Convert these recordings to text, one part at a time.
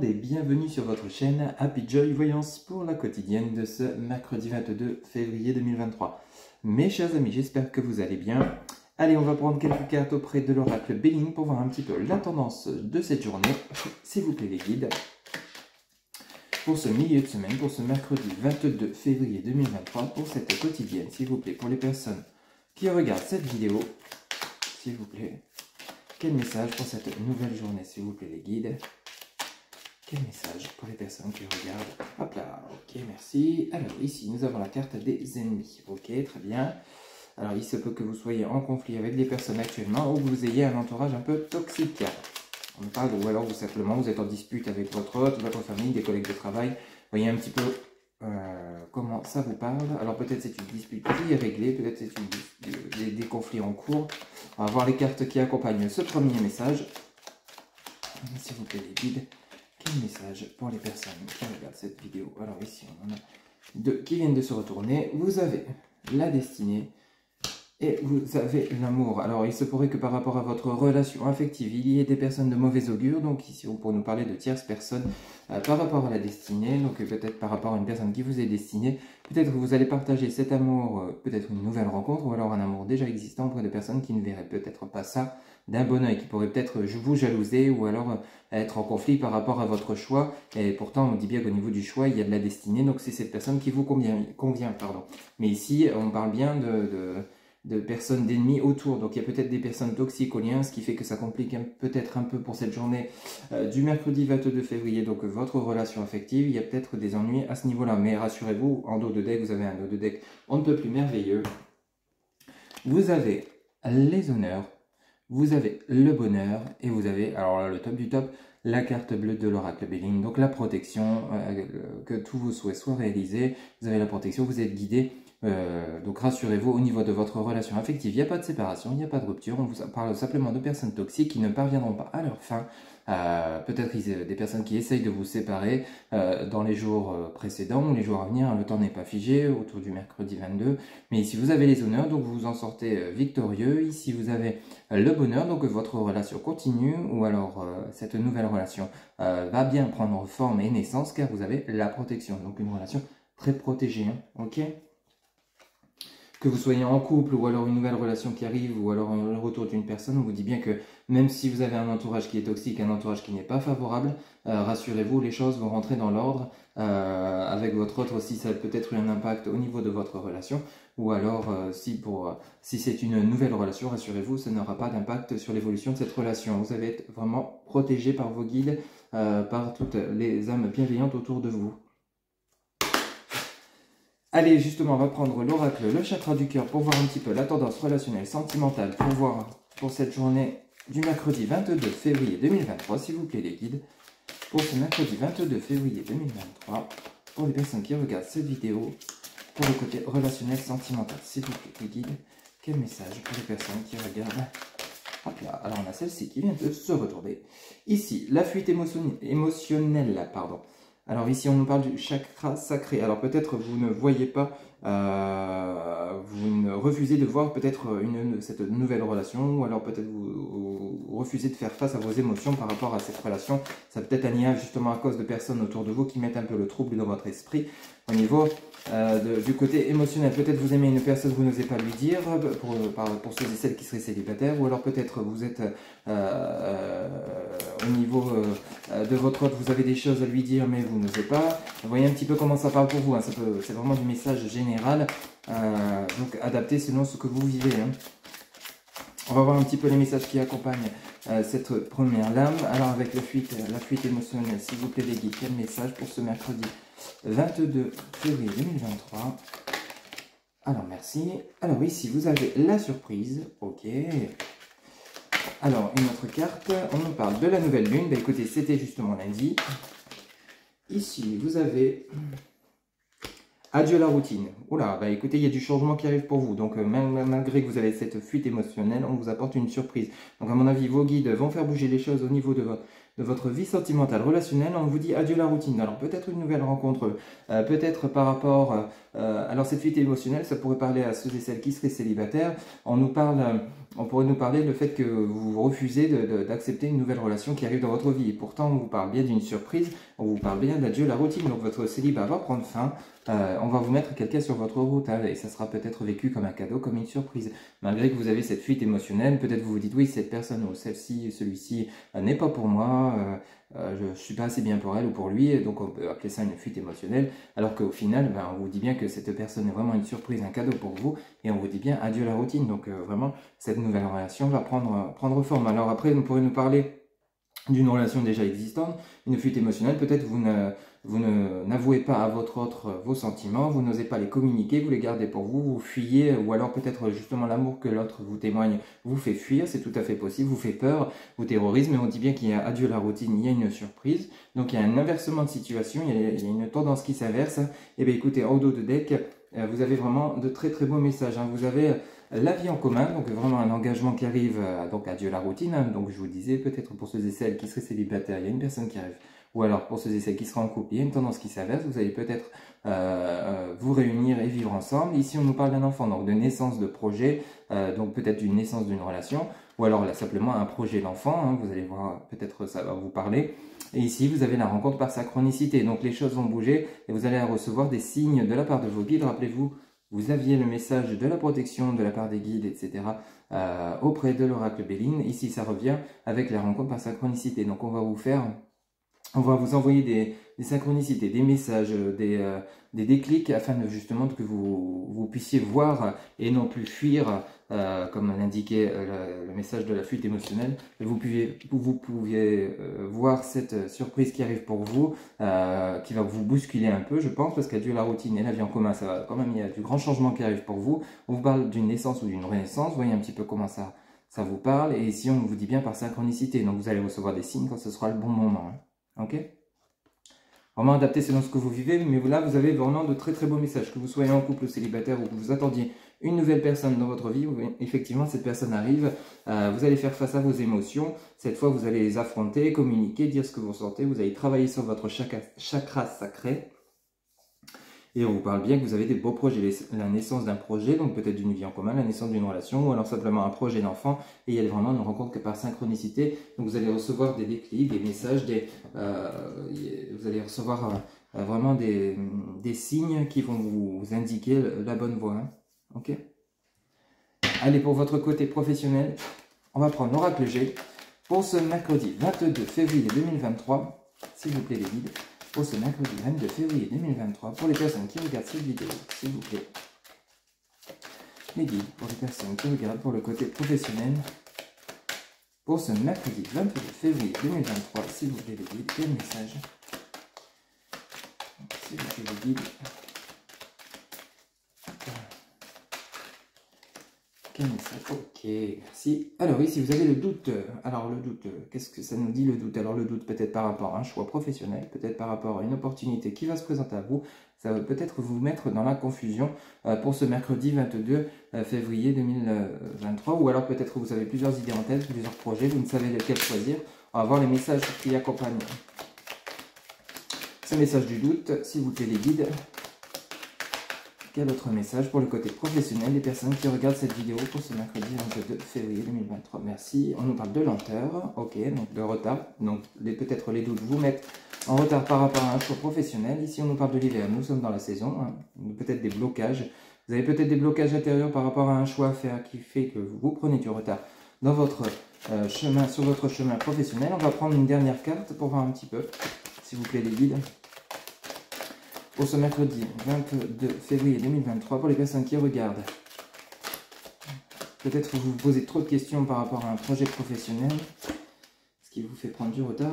monde et bienvenue sur votre chaîne Happy Joy Voyance pour la quotidienne de ce mercredi 22 février 2023. Mes chers amis, j'espère que vous allez bien. Allez, on va prendre quelques cartes auprès de l'oracle Béline pour voir un petit peu la tendance de cette journée. S'il vous plaît les guides. Pour ce milieu de semaine, pour ce mercredi 22 février 2023, pour cette quotidienne, s'il vous plaît, pour les personnes qui regardent cette vidéo, s'il vous plaît. Quel message pour cette nouvelle journée, s'il vous plaît, les guides? Quel message pour les personnes qui regardent? Hop là, ok, merci. Alors, ici, nous avons la carte des ennemis. Ok, très bien. Alors, il se peut que vous soyez en conflit avec des personnes actuellement ou que vous ayez un entourage un peu toxique. On parle ou alors, simplement, vous êtes en dispute avec votre hôte, votre famille, des collègues de travail. Voyez un petit peu comment ça vous parle. Alors, peut-être c'est une dispute qui est réglée, peut-être c'est des conflits en cours. On va voir les cartes qui accompagnent ce premier message. S'il vous plaît, les guides, quel message pour les personnes qui regardent cette vidéo? Alors ici, on en a deux qui viennent de se retourner. Vous avez la destinée et vous avez l'amour. Alors, il se pourrait que par rapport à votre relation affective, il y ait des personnes de mauvais augure. Donc ici, pour nous parler de tierces personnes par rapport à la destinée. Donc peut-être par rapport à une personne qui vous est destinée. Peut-être que vous allez partager cet amour, peut-être une nouvelle rencontre ou alors un amour déjà existant auprès de personnes qui ne verraient peut-être pas ça d'un bon oeil, qui pourraient peut-être vous jalouser ou alors être en conflit par rapport à votre choix. Et pourtant, on dit bien qu'au niveau du choix, il y a de la destinée. Donc c'est cette personne qui vous convient. Mais ici, on parle bien de personnes d'ennemis autour. Donc il y a peut-être des personnes toxiques au lien, ce qui fait que ça complique peut-être un peu pour cette journée du mercredi 22 février. Donc votre relation affective, il y a peut-être des ennuis à ce niveau-là. Mais rassurez-vous, en dos de deck, vous avez un dos de deck on ne peut plus merveilleux. Vous avez les honneurs, vous avez le bonheur et vous avez, alors là, le top du top, la carte bleue de l'oracle Béline. Donc la protection, que tous vos souhaits soient réalisés. Vous avez la protection, vous êtes guidé. Donc rassurez-vous, au niveau de votre relation affective, il n'y a pas de séparation, il n'y a pas de rupture. On vous parle simplement de personnes toxiques qui ne parviendront pas à leur fin. Peut-être des personnes qui essayent de vous séparer dans les jours précédents ou les jours à venir. Le temps n'est pas figé autour du mercredi 22. Mais ici vous avez les honneurs, donc vous en sortez victorieux. Ici vous avez le bonheur, donc votre relation continue ou alors cette nouvelle relation va bien prendre forme et naissance car vous avez la protection. Donc une relation très protégée, hein, ok? Que vous soyez en couple ou alors une nouvelle relation qui arrive ou alors le retour d'une personne, on vous dit bien que même si vous avez un entourage qui est toxique, un entourage qui n'est pas favorable, rassurez-vous, les choses vont rentrer dans l'ordre. Avec votre autre aussi, ça a peut-être eu un impact au niveau de votre relation. Ou alors, si c'est une nouvelle relation, rassurez-vous, ça n'aura pas d'impact sur l'évolution de cette relation. Vous allez être vraiment protégé par vos guides, par toutes les âmes bienveillantes autour de vous. Allez, justement, on va prendre l'oracle, le chakra du cœur, pour voir un petit peu la tendance relationnelle, sentimentale, pour voir pour cette journée du mercredi 22 février 2023, s'il vous plaît les guides. Pour ce mercredi 22 février 2023, pour les personnes qui regardent cette vidéo, pour le côté relationnel, sentimental, s'il vous plaît les guides, quel message pour les personnes qui regardent? Hop là, alors on a celle-ci qui vient de se retourner. Ici, la fuite émotionnelle, pardon. Alors ici, on nous parle du chakra sacré. Alors peut-être vous ne voyez pas, vous ne refusez de voir peut-être cette nouvelle relation, ou alors peut-être vous refusez de faire face à vos émotions par rapport à cette relation. Ça peut être un lien justement à cause de personnes autour de vous qui mettent un peu le trouble dans votre esprit. Au niveau du côté émotionnel, peut-être vous aimez une personne, vous n'osez pas lui dire, pour ceux et celles qui seraient célibataires, ou alors peut-être vous êtes au niveau de votre hôte, vous avez des choses à lui dire, mais vous n'osez pas. Vous voyez un petit peu comment ça parle pour vous, hein. C'est vraiment du message général, donc adapté selon ce que vous vivez, hein. On va voir un petit peu les messages qui accompagnent cette première lame. Alors avec la fuite émotionnelle, s'il vous plaît les guides, quel message pour ce mercredi 22 février 2023? Alors merci. Alors ici vous avez la surprise, ok. Alors une autre carte, on nous parle de la nouvelle lune. Bah écoutez, c'était justement lundi. Ici vous avez adieu la routine. Oula, bah écoutez, il y a du changement qui arrive pour vous. Donc malgré que vous avez cette fuite émotionnelle, on vous apporte une surprise. Donc à mon avis, vos guides vont faire bouger les choses au niveau de votre vie sentimentale, relationnelle. On vous dit adieu la routine. Alors peut-être une nouvelle rencontre, peut-être par rapport... alors cette fuite émotionnelle, ça pourrait parler à ceux et celles qui seraient célibataires. On nous parle on pourrait nous parler du fait que vous refusez d'accepter une nouvelle relation qui arrive dans votre vie. Et pourtant, on vous parle bien d'une surprise, on vous parle bien d'adieu la routine. Donc votre célibat va prendre fin, on va vous mettre quelqu'un sur votre route, hein, et ça sera peut-être vécu comme un cadeau, comme une surprise. Malgré que vous avez cette fuite émotionnelle, peut-être vous vous dites oui, cette personne ou celle-ci, celui-ci n'est pas pour moi, je ne suis pas assez bien pour elle ou pour lui, et donc on peut appeler ça une fuite émotionnelle, alors qu'au final, ben, on vous dit bien que cette personne est vraiment une surprise, un cadeau pour vous, et on vous dit bien adieu la routine. Donc vraiment, cette nouvelle relation va prendre forme. Alors après, vous pourrez nous parler d'une relation déjà existante, une fuite émotionnelle, peut-être vous n'avouez pas à votre autre vos sentiments, vous n'osez pas les communiquer, vous les gardez pour vous, vous fuyez, ou alors peut-être justement l'amour que l'autre vous témoigne vous fait fuir, c'est tout à fait possible, vous fait peur, vous terrorise, mais on dit bien qu'il y a adieu la routine, il y a une surprise, donc il y a un inversement de situation, il y a une tendance qui s'inverse. Et bien écoutez, en dos de deck, vous avez vraiment de très très beaux messages, hein. Vous avez la vie en commun, donc vraiment un engagement qui arrive, donc adieu la routine, hein. Donc je vous disais, peut-être pour ceux et celles qui seraient célibataires, il y a une personne qui arrive, ou alors pour ceux et celles qui seront en couple, il y a une tendance qui s'inverse, vous allez peut-être vous réunir et vivre ensemble. Ici on nous parle d'un enfant, donc de naissance de projet, donc peut-être d'une naissance d'une relation, ou alors là simplement un projet d'enfant, hein. Vous allez voir, peut-être ça va vous parler. Et ici, vous avez la rencontre par synchronicité. Donc, les choses vont bouger et vous allez recevoir des signes de la part de vos guides. Rappelez-vous, vous aviez le message de la protection de la part des guides, etc. Auprès de l'oracle Béline. Ici, ça revient avec la rencontre par synchronicité. Donc, on va vous envoyer des synchronicités, des messages, des déclics afin de justement que vous puissiez voir et non plus fuir, comme l'indiquait le message de la fuite émotionnelle. Vous pouviez voir cette surprise qui arrive pour vous, qui va vous bousculer un peu, je pense, parce qu'adieu la routine et la vie en commun, ça va quand même, il y a du grand changement qui arrive pour vous. On vous parle d'une naissance ou d'une renaissance, voyez un petit peu comment ça vous parle, et ici on vous dit bien par synchronicité, donc vous allez recevoir des signes quand ce sera le bon moment, hein. Ok? Vraiment adapté selon ce que vous vivez, mais là vous avez vraiment de très très beaux messages, que vous soyez en couple ou célibataire ou que vous attendiez une nouvelle personne dans votre vie. Effectivement cette personne arrive, vous allez faire face à vos émotions, cette fois vous allez les affronter, communiquer, dire ce que vous ressentez, vous allez travailler sur votre chakra sacré. Et on vous parle bien que vous avez des beaux projets, la naissance d'un projet, donc peut-être d'une vie en commun, la naissance d'une relation, ou alors simplement un projet d'enfant, et il y a vraiment une rencontre que par synchronicité. Donc vous allez recevoir des déclics, des messages, vous allez recevoir vraiment des signes qui vont vous indiquer la bonne voie, hein. Ok? Allez, pour votre côté professionnel, on va prendre l'oracle G pour ce mercredi 22 février 2023, s'il vous plaît les guides. Pour ce mercredi 22 février 2023, pour les personnes qui regardent cette vidéo, s'il vous plaît. Les guides, pour les personnes qui regardent pour le côté professionnel, pour ce mercredi 22 février 2023, s'il vous plaît les guides, quel message? S'il vous plaît les guides. Quel message? Ok, merci. Alors ici, vous avez le doute. Alors le doute, qu'est-ce que ça nous dit le doute? Alors le doute peut-être par rapport à un choix professionnel, peut-être par rapport à une opportunité qui va se présenter à vous. Ça va peut-être vous mettre dans la confusion pour ce mercredi 22 février 2023. Ou alors peut-être vous avez plusieurs idées en tête, plusieurs projets, vous ne savez lequel choisir. On va voir les messages qui accompagnent ce message du doute, s'il vous plaît les guides. Quel autre message pour le côté professionnel des personnes qui regardent cette vidéo pour ce mercredi 22 février 2023? Merci. On nous parle de lenteur, ok, donc de retard. Donc peut-être les doutes vous mettent en retard par rapport à un choix professionnel. Ici on nous parle de l'hiver, nous sommes dans la saison, hein. Peut-être des blocages. Vous avez peut-être des blocages intérieurs par rapport à un choix à faire qui fait que vous prenez du retard dans votre chemin, sur votre chemin professionnel. On va prendre une dernière carte pour voir un petit peu, s'il vous plaît les guides. Pour ce mercredi 22 février 2023, pour les personnes qui regardent, peut-être vous vous posez trop de questions par rapport à un projet professionnel, ce qui vous fait prendre du retard.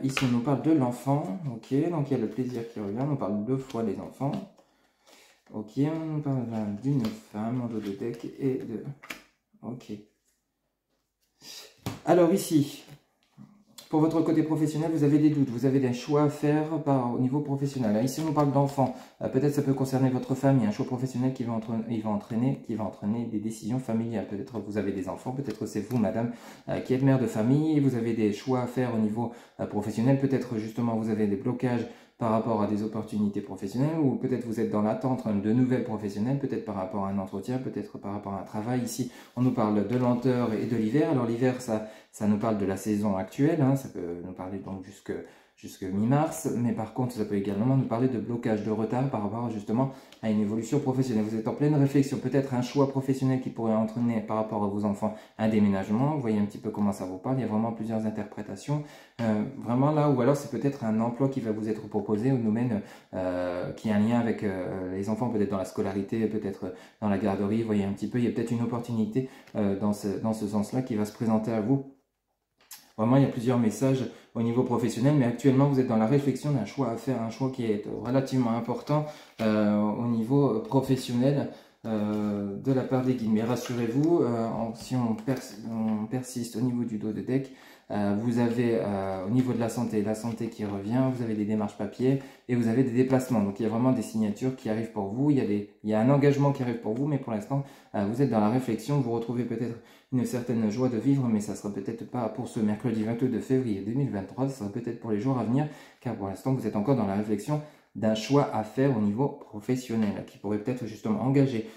Ici, on nous parle de l'enfant, ok, donc il y a le plaisir qui revient, on parle 2 fois des enfants, ok, on parle d'une femme en dos de deck et de... Ok. Alors ici... Pour votre côté professionnel, vous avez des doutes, vous avez des choix à faire au niveau professionnel. Ici, on nous parle d'enfants. Peut-être ça peut concerner votre famille, un choix professionnel qui va entraîner des décisions familiales. Peut-être vous avez des enfants, peut-être c'est vous, madame, qui êtes mère de famille. Vous avez des choix à faire au niveau professionnel. Peut-être justement vous avez des blocages par rapport à des opportunités professionnelles, ou peut-être vous êtes dans l'attente de nouvelles professionnelles, peut-être par rapport à un entretien, peut-être par rapport à un travail. Ici, on nous parle de lenteur et de l'hiver. Alors l'hiver, ça nous parle de la saison actuelle, hein, ça peut nous parler donc jusque mi-mars, mais par contre, ça peut également nous parler de blocage, de retard par rapport justement à une évolution professionnelle. Vous êtes en pleine réflexion, peut-être un choix professionnel qui pourrait entraîner par rapport à vos enfants un déménagement. Vous voyez un petit peu comment ça vous parle, il y a vraiment plusieurs interprétations. Vraiment là, ou alors c'est peut-être un emploi qui va vous être proposé au domaine qui a un lien avec les enfants, peut-être dans la scolarité, peut-être dans la garderie. Vous voyez un petit peu, il y a peut-être une opportunité dans ce sens-là qui va se présenter à vous. Vraiment, il y a plusieurs messages au niveau professionnel, mais actuellement, vous êtes dans la réflexion d'un choix à faire, un choix qui est relativement important au niveau professionnel de la part des guides. Mais rassurez-vous, si on persiste au niveau du dos de deck, vous avez au niveau de la santé qui revient, vous avez des démarches papier et vous avez des déplacements. Donc il y a vraiment des signatures qui arrivent pour vous, il y a un engagement qui arrive pour vous, mais pour l'instant, vous êtes dans la réflexion, vous retrouvez peut-être une certaine joie de vivre, mais ça ne sera peut-être pas pour ce mercredi 22 février 2023, ça sera peut-être pour les jours à venir, car pour l'instant, vous êtes encore dans la réflexion d'un choix à faire au niveau professionnel, qui pourrait peut-être justement engager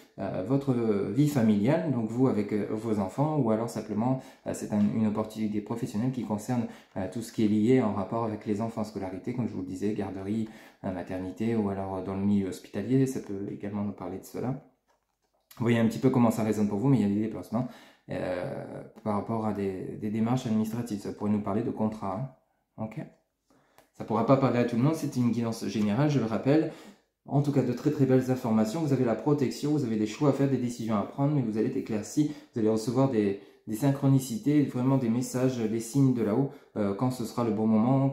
votre vie familiale, donc vous avec vos enfants, ou alors simplement c'est une opportunité professionnelle qui concerne tout ce qui est lié en rapport avec les enfants, scolarité, comme je vous le disais, garderie, maternité, ou alors dans le milieu hospitalier, ça peut également nous parler de cela. Vous voyez un petit peu comment ça résonne pour vous, mais il y a des déplacements par rapport à des démarches administratives. Ça pourrait nous parler de contrat. Hein. Ok. Ça ne pourra pas parler à tout le monde, c'est une guidance générale, je le rappelle. En tout cas, de très très belles informations. Vous avez la protection, vous avez des choix à faire, des décisions à prendre, mais vous allez être éclairci. Vous allez recevoir des synchronicités, vraiment des messages, des signes de là-haut, quand ce sera le bon moment,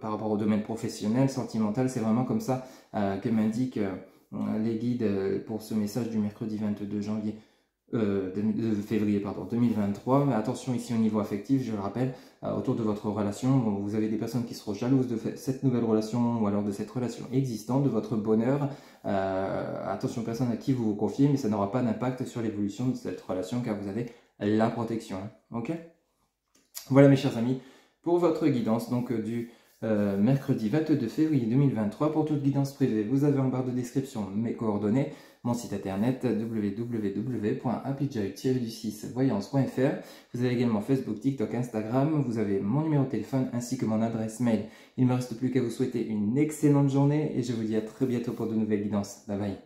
par rapport au domaine professionnel, sentimental. C'est vraiment comme ça que m'indiquent les guides pour ce message du mercredi 22 février 2023. Mais attention ici au niveau affectif, je le rappelle, autour de votre relation, vous avez des personnes qui seront jalouses de cette nouvelle relation ou alors de cette relation existante, de votre bonheur. Attention aux personnes à qui vous vous confiez, mais ça n'aura pas d'impact sur l'évolution de cette relation car vous avez la protection. Hein. Ok ? Voilà mes chers amis, pour votre guidance donc du mercredi 22 février 2023. Pour toute guidance privée, vous avez en barre de description mes coordonnées, mon site internet www.happyjoy-voyance.fr. Vous avez également Facebook, TikTok, Instagram, vous avez mon numéro de téléphone ainsi que mon adresse mail. Il ne me reste plus qu'à vous souhaiter une excellente journée et je vous dis à très bientôt pour de nouvelles guidances. Bye bye.